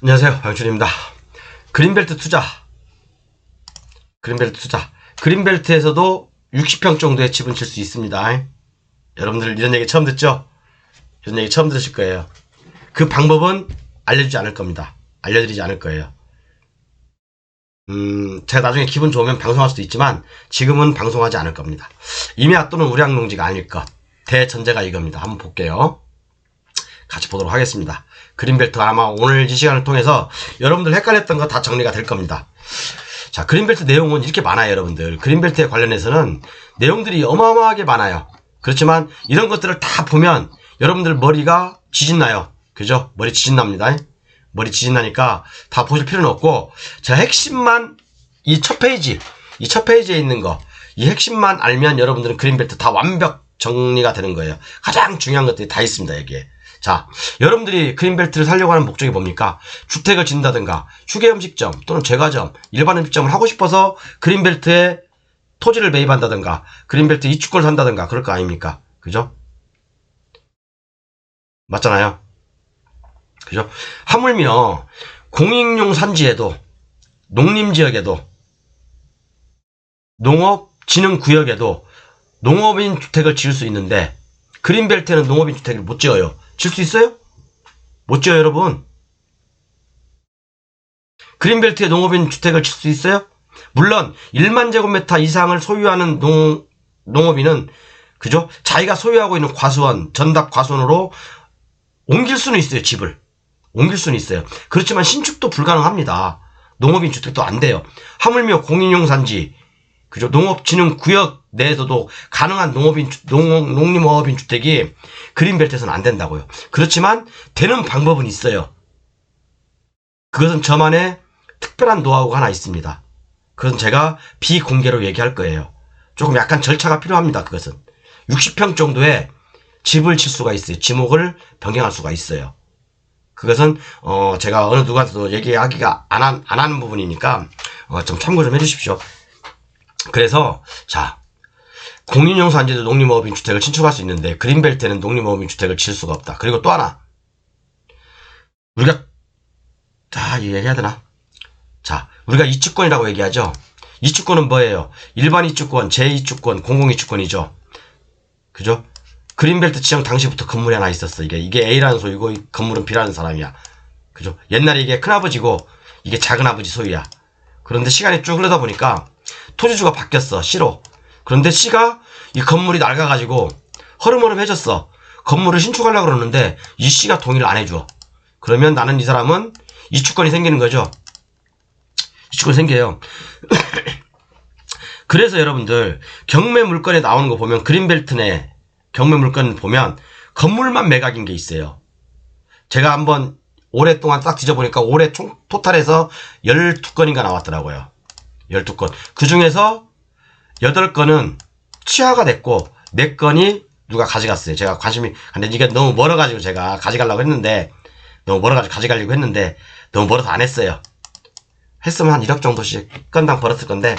안녕하세요, 방준입니다. 그린벨트 투자. 그린벨트에서도 60평 정도의 집은 질 수 있습니다. 여러분들 이런 얘기 처음 듣죠? 이런 얘기 처음 들으실 거예요. 그 방법은 알려주지 않을 겁니다. 알려드리지 않을 거예요. 제가 나중에 기분 좋으면 방송할 수도 있지만 지금은 방송하지 않을 겁니다. 임야 또는 우량농지가 아닐 것. 대전제가 이겁니다. 한번 볼게요. 같이 보도록 하겠습니다. 그린벨트 아마 오늘 이 시간을 통해서 여러분들 헷갈렸던 거 다 정리가 될 겁니다. 자, 그린벨트 내용은 이렇게 많아요, 여러분들. 그린벨트에 관련해서는 내용들이 어마어마하게 많아요. 그렇지만 이런 것들을 다 보면 여러분들 머리가 지진나요. 그죠? 머리 지진납니다. 머리 지진나니까 다 보실 필요는 없고, 제가 핵심만 이 첫 페이지에 있는 거, 이 핵심만 알면 여러분들은 그린벨트 다 완벽 정리가 되는 거예요. 가장 중요한 것들이 다 있습니다, 여기에. 자, 여러분들이 그린벨트를 살려고 하는 목적이 뭡니까? 주택을 짓는다든가 휴게음식점 또는 제과점, 일반 음식점을 하고 싶어서 그린벨트에 토지를 매입한다든가 그린벨트 이주권을 산다든가 그럴 거 아닙니까? 그죠? 맞잖아요. 그죠? 하물며 공익용 산지에도, 농림지역에도, 농업진흥구역에도 농업인 주택을 지을 수 있는데 그린벨트에는 농업인 주택을 못 지어요. 질 수 있어요? 못 지어요, 여러분. 그린벨트에 농업인 주택을 질 수 있어요? 물론 1만 제곱미터 이상을 소유하는 농업인은 그죠? 자기가 소유하고 있는 과수원, 전답 과수원으로 옮길 수는 있어요. 집을 옮길 수는 있어요. 그렇지만 신축도 불가능합니다. 농업인 주택도 안 돼요. 하물며 공인용 산지, 그죠? 농업진흥구역 내에서도 가능한 농림어업인 주택이 그린벨트에서는 안 된다고요. 그렇지만 되는 방법은 있어요. 그것은 저만의 특별한 노하우가 하나 있습니다. 그것은 제가 비공개로 얘기할 거예요. 조금 약간 절차가 필요합니다. 그것은 60평 정도의 집을 질 수가 있어요. 지목을 변경할 수가 있어요. 그것은 제가 어느 누구한테도 얘기하기가 안 하는 부분이니까 좀 참고 좀 해주십시오. 그래서 자, 공인용 산지도 농림어업인 주택을 신축할 수 있는데 그린벨트에는 농림어업인 주택을 지을 수가 없다. 그리고 또 하나, 우리가 얘기해야 되나? 자, 우리가 이주권이라고 얘기하죠. 이주권은 뭐예요? 일반 이주권, 제2주권, 공공이주권이죠. 그죠? 그린벨트 지정 당시부터 건물이 하나 있었어. 이게 A라는 소유고 이 건물은 B라는 사람이야. 그죠? 옛날에 이게 큰아버지고 이게 작은아버지 소유야. 그런데 시간이 쭉 흐르다 보니까 토지주가 바뀌었어. C로. 그런데 C가 이 건물이 낡아가지고 허름허름해졌어. 건물을 신축하려고 그러는데 이 C가 동의를 안 해줘. 그러면 나는 이 사람은 이주권이 생기는 거죠. 이주권이 생겨요. 그래서 여러분들 경매 물건에 나오는 거 보면 그린벨트 내 경매 물건 보면 건물만 매각인 게 있어요. 제가 한번 오랫동안 딱 뒤져보니까 올해 총 토탈에서 12건인가 나왔더라고요. 12건. 그 중에서 8건은 취하가 됐고 4건이 누가 가져갔어요. 제가 관심이, 근데 이게 너무 멀어가지고 제가 가져가려고 했는데, 너무 멀어서 안 했어요. 했으면 한 1억 정도씩 건당 벌었을 건데,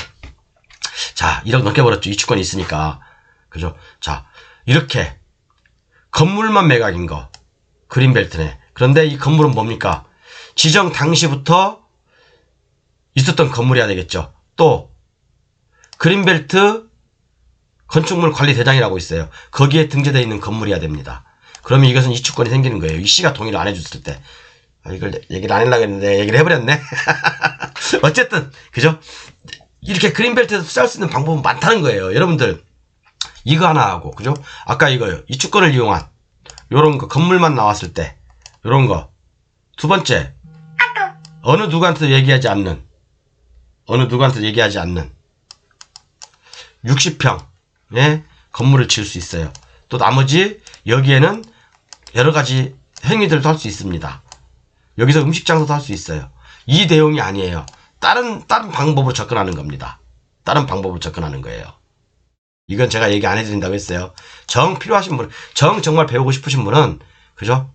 자, 1억 넘게 벌었죠. 이주권이 있으니까. 그죠? 자, 이렇게 건물만 매각인 거 그린벨트네. 그런데 이 건물은 뭡니까? 지정 당시부터 있었던 건물이어야 되겠죠. 또 그린벨트 건축물 관리 대장이라고 있어요. 거기에 등재되어 있는 건물이어야 됩니다. 그러면 이것은 이주권이 생기는 거예요. 이 C가 동의를 안 해줬을 때. 이걸 얘기를 안 하려고 했는데 얘기를 해버렸네. 어쨌든 그죠? 이렇게 그린벨트에서 투자할 수 있는 방법은 많다는 거예요. 여러분들 이거 하나 하고, 그죠? 아까 이거요. 이주권을 이용한 요런 거, 건물만 나왔을 때 요런 거. 두 번째, 어느 누구한테도 얘기하지 않는 60평의 건물을 지을 수 있어요. 또 나머지 여기에는 여러 가지 행위들도 할 수 있습니다. 여기서 음식 장사도 할 수 있어요. 이 내용이 아니에요. 다른 방법으로 접근하는 겁니다. 다른 방법으로 접근하는 거예요. 이건 제가 얘기 안 해드린다고 했어요. 정 필요하신 분, 정말 배우고 싶으신 분은, 그죠?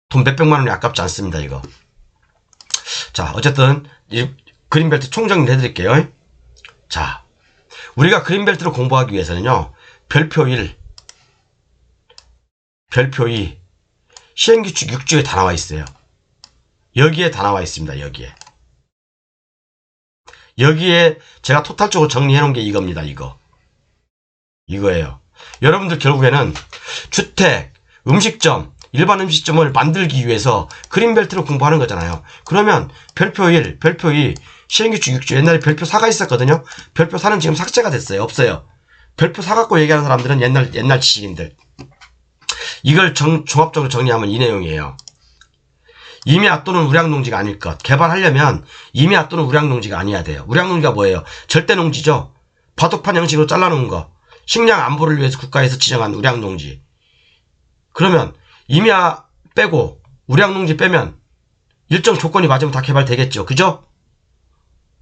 돈 몇백만 원이 아깝지 않습니다, 이거. 자, 어쨌든 이 그린벨트 총정리를 해드릴게요. 자, 우리가 그린벨트를 공부하기 위해서는요, 별표 1, 별표 2, 시행규칙 6조에 다 나와 있어요. 여기에 다 나와 있습니다. 여기에 제가 토탈적으로 정리해 놓은 게 이겁니다. 이거예요. 여러분들 결국에는 주택, 음식점, 일반 음식점을 만들기 위해서 그린벨트를 공부하는 거잖아요. 그러면 별표 1, 별표 2, 시행규칙 6조, 옛날에 별표 4가 있었거든요. 별표 4는 지금 삭제가 됐어요. 없어요. 별표 4 갖고 얘기하는 사람들은 옛날 지식인들. 이걸 종합적으로 정리하면 이 내용이에요. 임야 또는 우량농지가 아닐 것. 개발하려면 임야 또는 우량농지가 아니어야 돼요. 우량농지가 뭐예요? 절대농지죠. 바둑판 형식으로 잘라놓은 거. 식량 안보를 위해서 국가에서 지정한 우량농지. 그러면 임야 빼고 우량농지 빼면 일정 조건이 맞으면 다 개발되겠죠. 그죠?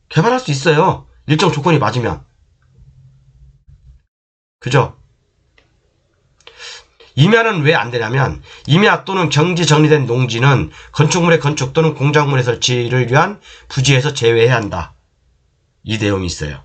개발할 수 있어요. 일정 조건이 맞으면. 그죠? 임야는 왜 안 되냐면 임야 또는 경지 정리된 농지는 건축물의 건축 또는 공작물의 설치를 위한 부지에서 제외해야 한다. 이 내용이 있어요.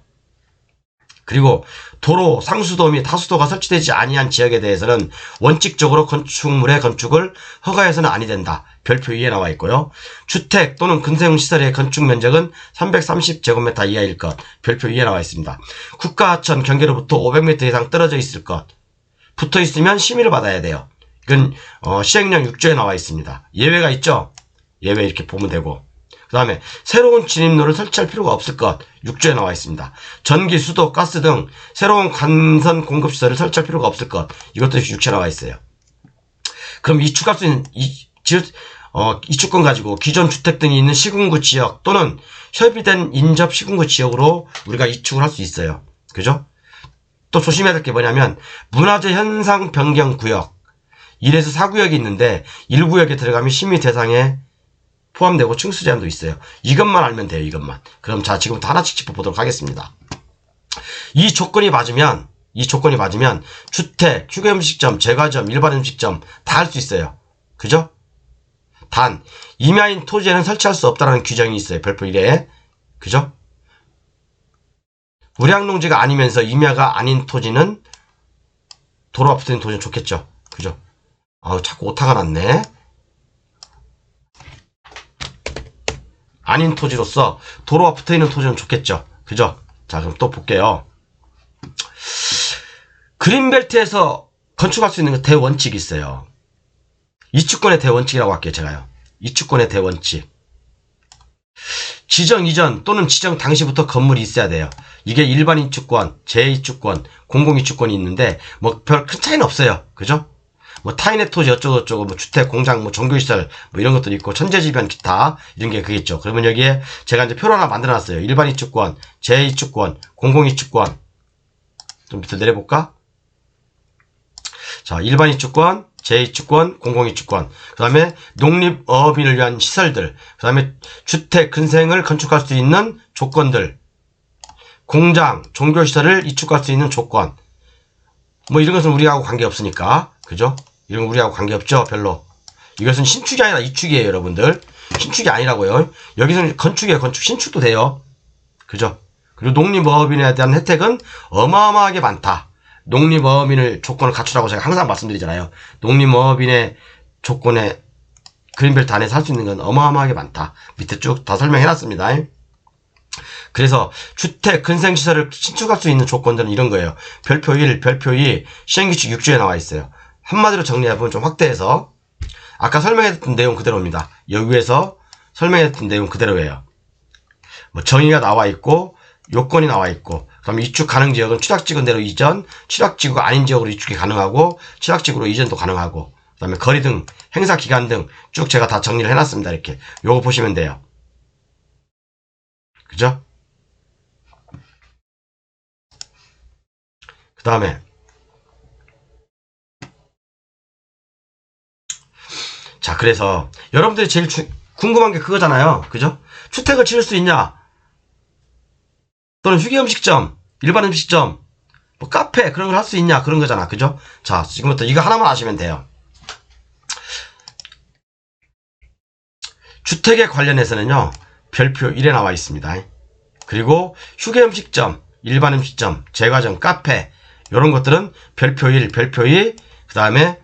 그리고 도로, 상수도 및 하수도가 설치되지 아니한 지역에 대해서는 원칙적으로 건축물의 건축을 허가해서는 아니 된다. 별표 2에 나와 있고요. 주택 또는 근생시설의 건축 면적은 330제곱미터 이하일 것. 별표 2에 나와 있습니다. 국가하천 경계로부터 500m 이상 떨어져 있을 것. 붙어 있으면 심의를 받아야 돼요. 이건 시행령 6조에 나와 있습니다. 예외가 있죠? 예외 이렇게 보면 되고. 그 다음에 새로운 진입로를 설치할 필요가 없을 것. 6조에 나와 있습니다. 전기, 수도, 가스 등 새로운 간선 공급시설을 설치할 필요가 없을 것. 이것도 6조에 나와 있어요. 그럼 이축할 수 있는 이축권 가지고 기존 주택 등이 있는 시군구 지역 또는 협의된 인접 시군구 지역으로 우리가 이축을 할 수 있어요. 그죠? 또 조심해야 될 게 뭐냐면 문화재 현상 변경 구역 1에서 4구역이 있는데 1구역에 들어가면 심의 대상에 포함되고 층수 제한도 있어요. 이것만 알면 돼요. 이것만. 그럼 자 지금부터 하나씩 짚어보도록 하겠습니다. 이 조건이 맞으면 주택, 휴게음식점, 제과점, 일반 음식점 다 할 수 있어요. 그죠? 단 임야인 토지에는 설치할 수 없다는 규정이 있어요. 별표 1에. 그죠? 우량농지가 아니면서 임야가 아닌 토지는 도로 앞에 있는 토지는 좋겠죠. 그죠? 자꾸 오타가 났네. 아닌 토지로서 도로 앞에 있는 토지는 좋겠죠. 그죠? 자, 그럼 또 볼게요. 그린벨트에서 건축할 수 있는 대원칙이 있어요. 이축권의 대원칙이라고 할게요. 제가요. 이축권의 대원칙. 지정 이전 또는 지정 당시부터 건물이 있어야 돼요. 이게 일반 이축권, 제2축권, 공공이축권이 있는데 뭐 별 큰 차이는 없어요. 그죠? 뭐 타인의 토지 어쩌고저쩌고 뭐 주택, 공장, 뭐 종교시설 뭐 이런 것들이 있고 천재지변 기타 이런 게 그게 있죠. 그러면 여기에 제가 이제 표를 하나 만들어놨어요. 일반 이축권, 제2축권, 공공이축권. 좀 밑으로 내려볼까? 자, 일반 이축권, 제2축권, 공공이축권, 그 다음에 농립어업인을 위한 시설들, 그 다음에 주택, 근생을 건축할 수 있는 조건들, 공장, 종교시설을 이축할 수 있는 조건, 뭐 이런 것은 우리하고 관계없으니까, 그죠? 이런 거 우리하고 관계없죠? 별로. 이것은 신축이 아니라 이축이에요, 여러분들. 신축이 아니라고요. 여기서는 건축이에요, 건축. 신축도 돼요. 그죠? 그리고 농립어업인에 대한 혜택은 어마어마하게 많다. 농립어업인을 조건을 갖추라고 제가 항상 말씀드리잖아요. 농립어업인의 조건에 그린벨트 안에서 할 수 있는 건 어마어마하게 많다. 밑에 쭉 다 설명해놨습니다. 그래서 주택, 근생시설을 신축할 수 있는 조건들은 이런 거예요. 별표 1, 별표 2, 시행규칙 6조에 나와 있어요. 한마디로 정리해보면 좀 확대해서 아까 설명했던 내용 그대로입니다. 여기에서 설명했던 내용 그대로예요. 뭐 정의가 나와 있고 요건이 나와 있고, 그럼 이축 가능 지역은 취락지구인 대로 이전, 취락지구가 아닌 지역으로 이축이 가능하고, 취락지구로 이전도 가능하고, 그 다음에 거리 등, 행사 기간 등 쭉 제가 다 정리를 해놨습니다. 이렇게. 요거 보시면 돼요. 그죠? 그 다음에, 자, 그래서, 여러분들이 제일 궁금한 게 그거잖아요. 그죠? 주택을 지을 수 있냐? 또는 휴게음식점, 일반 음식점, 뭐 카페 그런 걸 할 수 있냐 그런 거잖아. 그죠? 자, 지금부터 이거 하나만 아시면 돼요. 주택에 관련해서는요. 별표 1에 나와 있습니다. 그리고 휴게음식점, 일반 음식점, 제과점, 카페 이런 것들은 별표 1, 별표 2, 그 다음에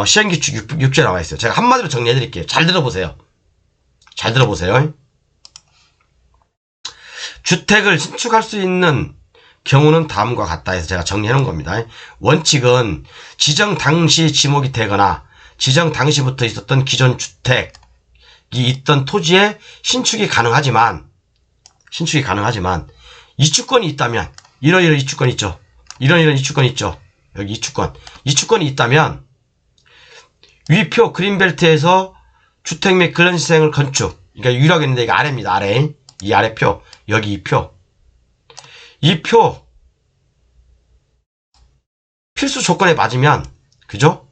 시행규칙 6조에 나와 있어요. 제가 한마디로 정리해 드릴게요. 잘 들어보세요. 잘 들어보세요. 주택을 신축할 수 있는 경우는 다음과 같다 해서 제가 정리해 놓은 겁니다. 원칙은 지정 당시 지목이 되거나 지정 당시부터 있었던 기존 주택이 있던 토지에 신축이 가능하지만 이주권이 있다면 이런 이주권 있죠. 이런 이주권 있죠. 여기 이주권이 있다면 위표 그린벨트에서 주택 및 근린시설을 건축, 그러니까 유일하게 있는데 이거 아래입니다. 아래. 이 아래 표, 여기 이 표. 이 표 필수 조건에 맞으면, 그죠?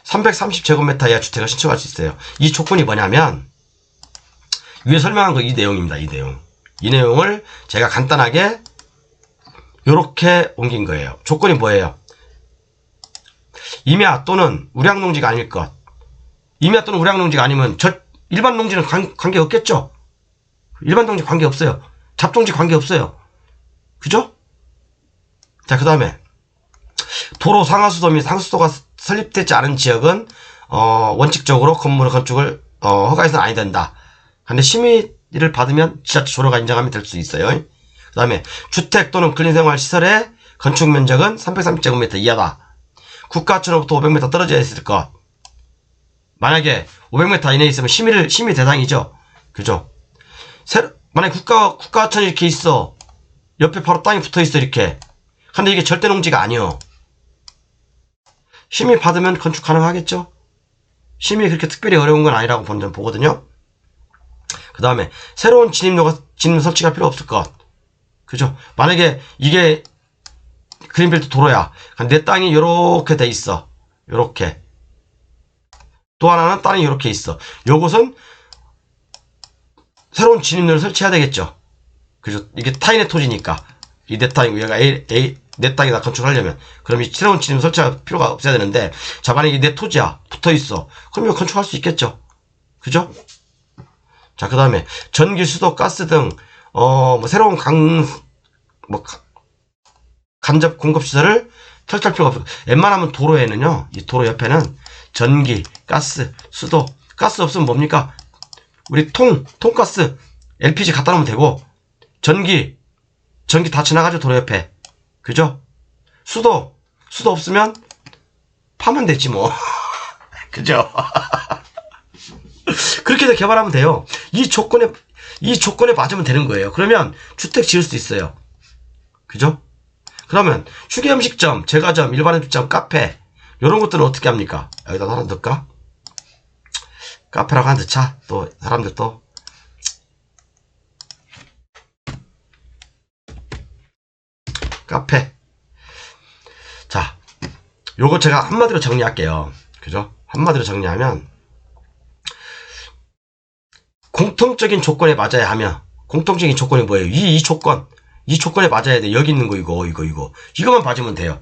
330제곱미터 이하 주택을 신청할 수 있어요. 이 조건이 뭐냐면 위에 설명한 거 이 내용입니다. 이 내용. 이 내용을 제가 간단하게 요렇게 옮긴 거예요. 조건이 뭐예요? 임야 또는 우량농지가 아닐 것. 임야 또는 우량농지가 아니면 일반 농지는 관계 없겠죠? 일반 농지 관계 없어요. 잡종지 관계 없어요. 그죠? 자, 그 다음에 도로 상하수도 및 상수도가 설립되지 않은 지역은 원칙적으로 건물 건축을 허가해서는 아니 된다. 근데 심의를 받으면 지자체 조례가 인정하면 될 수 있어요. 그 다음에 주택 또는 근린생활시설의 건축 면적은 330제곱미터 이하다. 국가천으로부터 500m 떨어져 있을 것. 만약에 500m 이내에 있으면 심의 대상이죠. 그죠? 만약에 국가천이 이렇게 있어. 옆에 바로 땅이 붙어 있어, 이렇게. 근데 이게 절대 농지가 아니요. 심의 받으면 건축 가능하겠죠? 심의 그렇게 특별히 어려운 건 아니라고 저는 보거든요. 그 다음에 새로운 진입로 설치가 필요 없을 것. 그죠? 만약에 이게 그린벨트 도로야. 내 땅이 요렇게 돼 있어. 요렇게. 또 하나는 땅이 요렇게 있어. 요것은 새로운 진입로를 설치해야 되겠죠. 그죠? 이게 타인의 토지니까. 이 내 땅이고 얘가 내 땅에다 건축하려면 그럼 이 새로운 진입로 설치할 필요가 없어야 되는데, 자, 만약에 내 토지야. 붙어 있어. 그럼 이거 건축할 수 있겠죠. 그죠? 자, 그 다음에 전기, 수도, 가스 등 새로운 간접 공급시설을 설치할 필요가 없어요. 웬만하면 도로에는요, 이 도로 옆에는 전기, 가스, 수도, 가스 없으면 뭡니까? 우리 통가스, LPG 갖다 놓으면 되고, 전기 다 지나가죠, 도로 옆에. 그죠? 수도 없으면 파면 되지, 뭐. 그죠? 그렇게 해서 개발하면 돼요. 이 조건에 맞으면 되는 거예요. 그러면 주택 지을 수 있어요. 그죠? 그러면 휴게음식점, 제과점, 일반 음식점, 카페 이런 것들은 어떻게 합니까? 여기다 하나 넣을까? 카페라고 하나 넣자. 또 사람들 또 카페. 자, 요거 제가 한마디로 정리할게요. 그죠? 한마디로 정리하면 공통적인 조건에 맞아야 하며, 공통적인 조건이 뭐예요? 이 조건에 맞아야 돼. 여기 있는 거 이거만 봐주면 돼요.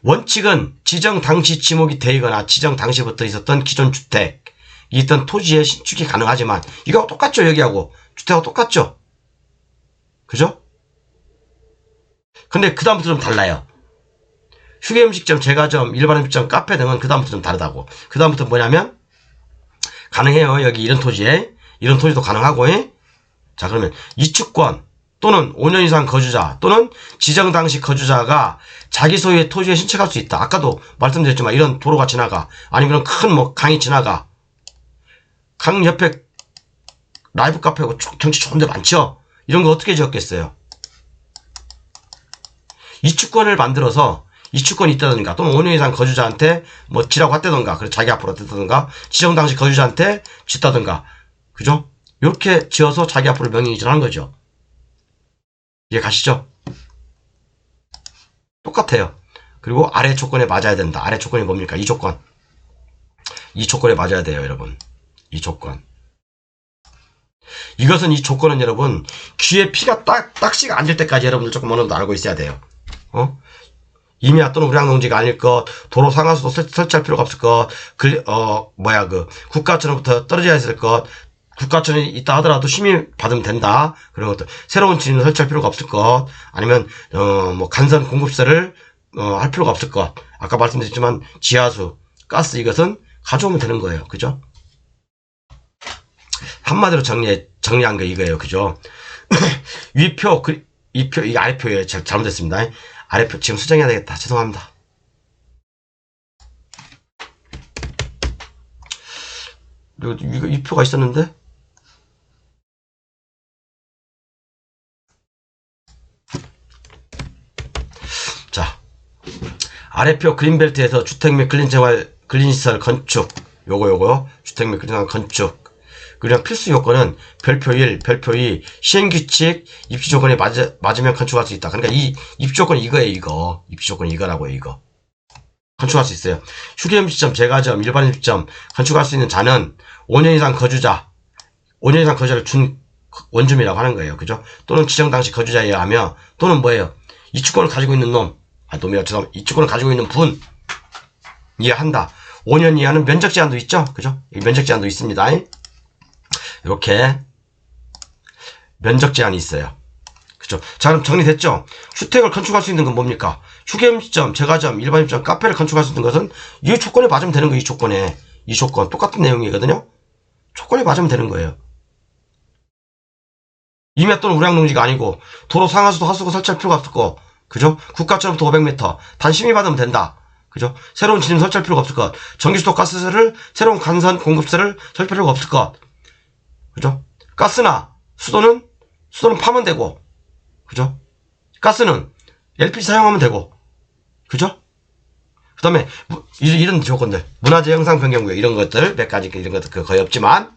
원칙은 지정 당시 지목이 되거나 지정 당시부터 있었던 기존 주택이 있던 토지에 신축이 가능하지만, 이거하고 똑같죠? 여기하고 주택하고 똑같죠? 그죠? 근데 그 다음부터 좀 달라요. 휴게음식점, 제과점, 일반 음식점, 카페 등은 그 다음부터 좀 다르다고. 그 다음부터 뭐냐면 가능해요. 여기 이런 토지도 가능하고. 자, 그러면 이주권 또는 5년 이상 거주자 또는 지정 당시 거주자가 자기 소유의 토지에 신청할 수 있다. 아까도 말씀드렸지만 이런 도로가 지나가, 아니면 큰 강이 지나가. 강 옆에 라이브 카페고 경치 좋은 데 많죠? 이런 거 어떻게 지었겠어요? 이주권을 만들어서 이주권이 있다든가 또는 5년 이상 거주자한테 뭐 지라고 했다든가, 그래서 자기 앞으로 했다든가, 지정 당시 거주자한테 짓다든가. 그죠? 이렇게 지어서 자기 앞으로 명의이전하는 거죠. 이해 가시죠? 똑같아요. 그리고 아래 조건에 맞아야 된다. 아래 조건이 뭡니까? 이 조건에 맞아야 돼요, 여러분. 이 조건. 이 조건은 여러분 귀에 피가 딱지가 앉을 때까지 여러분들 조금 어느 정도 알고 있어야 돼요. 임야 또는 우량농지가 아닐 것, 도로 상하수도 설치할 필요가 없을 것, 국가천으로부터 떨어져야 했을 것, 국가천이 있다 하더라도 심의 받으면 된다. 그런 것들. 새로운 진입로 설치할 필요가 없을 것, 아니면 간선 공급시설을 할 필요가 없을 것. 아까 말씀드렸지만 지하수, 가스 이것은 가져오면 되는 거예요. 그죠? 한마디로 정리한 게 이거예요. 그죠? 위표, 이표, 이 아래표예요. 잘못했습니다. 아래표 지금 수정해야 되겠다. 죄송합니다. 이거 위표가 있었는데? 자, 아래표 그린벨트에서 주택 및 근린시설 건축, 요거요. 주택 및 근린시설 건축. 그냥 필수 요건은 별표 1, 별표 2, 시행규칙, 입지 조건에 맞으면 건축할 수 있다. 그러니까 이 입지 조건이 이거예요, 이거. 입지 조건이 이거라고요, 이거. 건축할 수 있어요. 휴게음식점, 제과점, 일반 음식점 건축할 수 있는 자는 5년 이상 거주자, 5년 이상 거주자를 준 원주민이라고 하는 거예요. 그죠? 또는 지정 당시 거주자에 의하며, 또는 뭐예요? 이주권을 가지고 있는 놈, 놈이요, 죄송합니다. 이주권을 가지고 있는 분, 이해한다. 5년 이하는 면적 제한도 있죠? 그죠? 면적 제한도 있습니다. 이렇게 면적 제한이 있어요. 그죠? 자, 그럼 정리됐죠? 주택을 건축할 수 있는 건 뭡니까? 휴게음식점, 제과점, 일반 음식점, 카페를 건축할 수 있는 것은 이 조건에 맞으면 되는 거예요. 이 조건에. 이 조건. 똑같은 내용이거든요? 조건에 맞으면 되는 거예요. 임야 또는 우량농지가 아니고 도로 상하수도 하수구 설치할 필요가 없을 거. 그죠? 국가철부터 500m. 단 심의받으면 된다. 그죠? 새로운 진입 설치할 필요가 없을 것. 전기수도 가스를 새로운 간선 공급세를 설치할 필요가 없을 것. 그죠? 가스나 수도는 파면 되고. 그죠? 가스는 LPG 사용하면 되고. 그죠? 그 다음에 이런 조건들, 문화재 형상 변경 구역 이런 것들 몇 가지 이런 것들 거의 없지만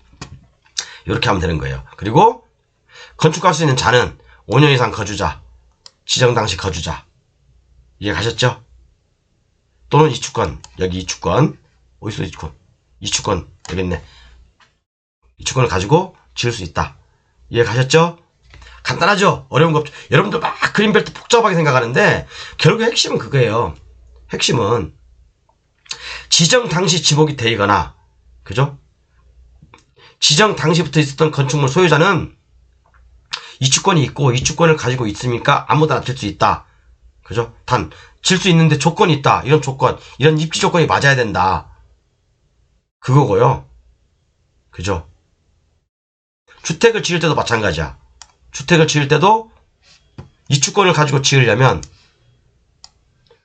이렇게 하면 되는 거예요. 그리고 건축할 수 있는 자는 5년 이상 거주자, 지정 당시 거주자. 이해 가셨죠? 또는 이주권, 여기 이주권, 어디서 이주권? 이주권 여기 있네. 이주권을 가지고 지을 수 있다. 이해 가셨죠? 간단하죠? 어려운 거 없죠? 여러분들 막 그린벨트 복잡하게 생각하는데 결국 핵심은 그거예요. 핵심은 지정 당시 지목이 되거나, 그죠? 지정 당시부터 있었던 건축물 소유자는 이주권이 있고 이주권을 가지고 있으니까 아무데나 질 수 있다. 그죠? 단 질 수 있는데 조건이 있다. 이런 조건, 이런 입지 조건이 맞아야 된다. 그거고요. 그죠? 주택을 지을 때도 마찬가지야. 주택을 지을 때도 이주권을 가지고 지으려면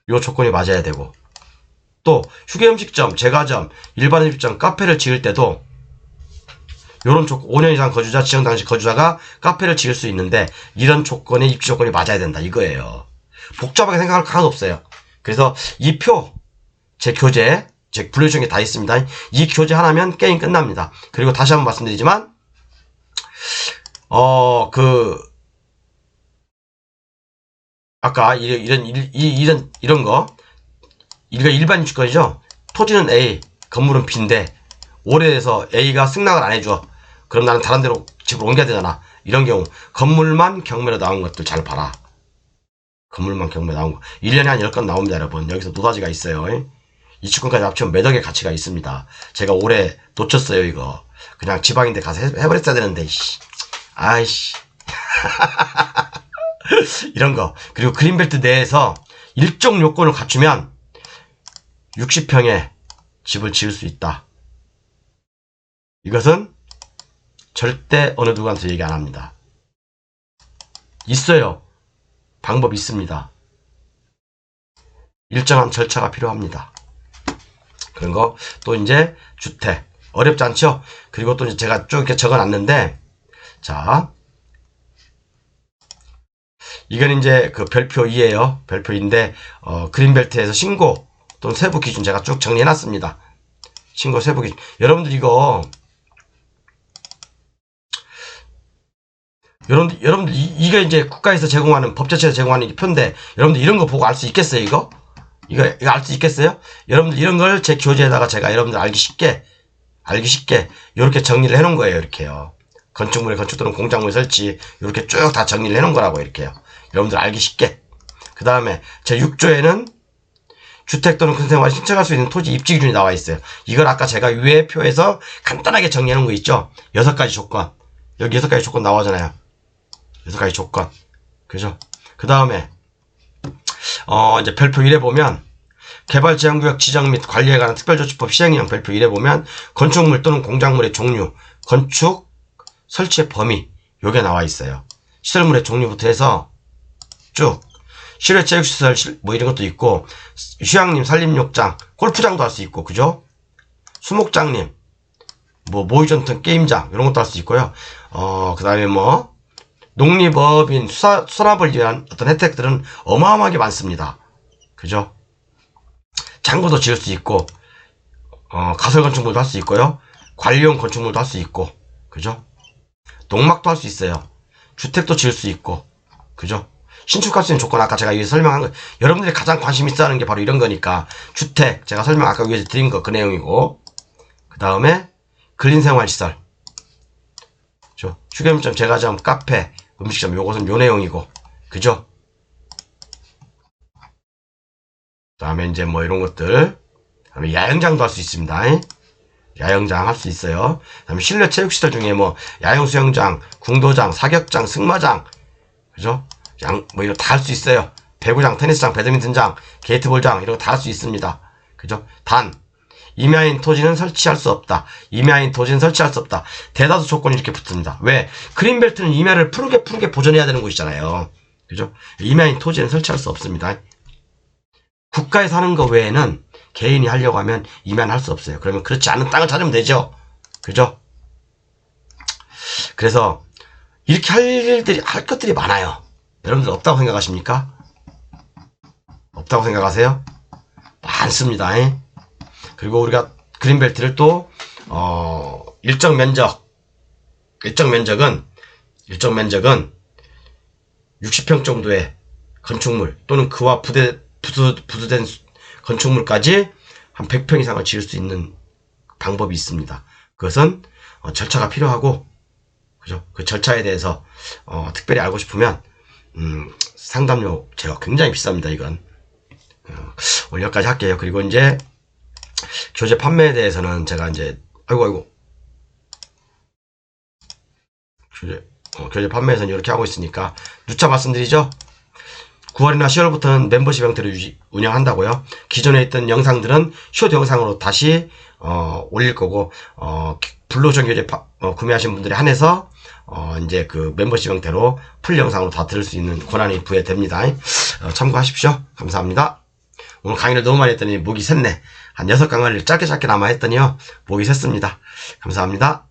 요 조건이 맞아야 되고, 또 휴게음식점, 제과점, 일반 음식점, 카페를 지을 때도 요런 조건, 5년 이상 거주자, 지정 당시 거주자가 카페를 지을 수 있는데 이런 조건의 입지 조건이 맞아야 된다. 이거예요. 복잡하게 생각할 거 하나도 없어요. 그래서 이 표, 제 교재, 제 분류 중에 다 있습니다. 이 교재 하나면 게임 끝납니다. 그리고 다시 한번 말씀드리지만, 아까 이런 거, 이거 일반 입주권이죠? 토지는 A, 건물은 B인데, 오래돼서 A가 승낙을 안 해줘. 그럼 나는 다른 데로 집을 옮겨야 되잖아. 이런 경우, 건물만 경매로 나온 것들 잘 봐라. 건물만 경매 나온 거. 1년에 한 10건 나옵니다, 여러분. 여기서 노다지가 있어요. 이주권까지 합치면 몇 억의 가치가 있습니다. 제가 올해 놓쳤어요, 이거. 그냥 지방인데 가서 해버렸어야 되는데, 아이씨. 이런 거. 그리고 그린벨트 내에서 일정 요건을 갖추면 60평에 집을 지을 수 있다. 이것은 절대 어느 누구한테 얘기 안 합니다. 있어요. 방법이 있습니다. 일정한 절차가 필요합니다. 그런 거. 또 이제 주택. 어렵지 않죠? 그리고 또 이제 제가 쭉 이렇게 적어 놨는데, 자, 이건 이제 그 별표 2예요. 별표 2인데, 그린벨트에서 신고 또는 세부 기준 제가 쭉 정리해 놨습니다. 신고 세부 기준. 여러분들 이게 이제 국가에서 제공하는, 법제처에서 제공하는 이 표인데, 여러분들 이런 거 보고 알 수 있겠어요, 이거? 이거 알 수 있겠어요? 여러분들 이런 걸 제 교재에다가 제가 여러분들 알기 쉽게, 요렇게 정리를 해 놓은 거예요, 이렇게요. 건축물의 건축 또는 공작물 설치, 요렇게 쭉 다 정리를 해 놓은 거라고, 이렇게요. 여러분들 알기 쉽게. 그 다음에 제 6조에는 주택 또는 근생활 신청할 수 있는 토지 입지 기준이 나와 있어요. 이걸 아까 제가 위에 표에서 간단하게 정리해 놓은 거 있죠? 6가지 조건. 여기 6가지 조건 나오잖아요. 6가지 조건. 그죠? 그 다음에, 이제 별표 1에 보면, 개발제한구역 지정 및 관리에 관한 특별조치법 시행령 별표 1에 보면, 건축물 또는 공작물의 종류, 건축, 설치의 범위 요게 나와 있어요. 시설물의 종류부터 해서 쭉 실외체육시설 뭐 이런 것도 있고, 휴양림, 산림욕장, 골프장도 할 수 있고, 그죠? 수목장님, 뭐 모의전통 게임장 이런 것도 할 수 있고요. 그 다음에 뭐 농립업인 수산업을 위한 어떤 혜택들은 어마어마하게 많습니다. 그죠? 창고도 지을 수 있고, 가설 건축물도 할 수 있고요. 관리용 건축물도 할 수 있고, 그죠? 농막도 할 수 있어요. 주택도 지을 수 있고, 그죠? 신축할 수 있는 조건, 아까 제가 위에 설명한 거, 여러분들이 가장 관심 있어 하는 게 바로 이런 거니까, 주택, 제가 설명 아까 위에 드린 거 그 내용이고, 그 다음에 근린생활시설, 그죠? 휴게문점, 제과점, 카페, 음식점, 요것은 요 내용이고, 그죠? 그 다음에 이제 뭐 이런 것들, 그 다음에 야영장도 할 수 있습니다. 야영장 할 수 있어요. 그 다음에 실내 체육시설 중에 뭐 야영 수영장, 궁도장, 사격장, 승마장, 그죠? 뭐 이거 다 할 수 있어요. 배구장, 테니스장, 배드민턴장, 게이트볼장 이런 거 다 할 수 있습니다. 그죠? 단 임야인 토지는 설치할 수 없다. 임야인 토지는 설치할 수 없다. 대다수 조건이 이렇게 붙습니다. 왜? 그린벨트는 임야를 푸르게 보존해야 되는 곳이잖아요. 그죠? 임야인 토지는 설치할 수 없습니다. 국가에 사는 거 외에는 개인이 하려고 하면 임야는 할 수 없어요. 그러면 그렇지 않은 땅을 찾으면 되죠. 그죠? 그래서 이렇게 할 것들이 많아요. 여러분들 없다고 생각하십니까? 없다고 생각하세요? 많습니다. 그리고 우리가 그린벨트를 또 일정 면적은 60평 정도의 건축물 또는 그와 부두된 건축물까지 한 100평 이상을 지을 수 있는 방법이 있습니다. 그것은 절차가 필요하고, 그죠? 그 절차에 대해서 특별히 알고 싶으면 상담료 제가 굉장히 비쌉니다. 이건 오늘 여기까지 할게요. 그리고 이제 교재 판매에 대해서는 제가 이제 교재 판매에서는 이렇게 하고 있으니까 누차 말씀드리죠. 9월이나 10월부터는 멤버십 형태로 운영한다고요. 기존에 있던 영상들은 숏 영상으로 다시 올릴 거고, 블루오션 교재 구매하신 분들에 한해서 이제 그 멤버십 형태로 풀 영상으로 다 들을 수 있는 권한이 부여됩니다. 참고하십시오. 감사합니다. 오늘 강의를 너무 많이 했더니 목이 샜네. 한 6강을 짧게 남아 했더니요 목이 샜습니다. 감사합니다.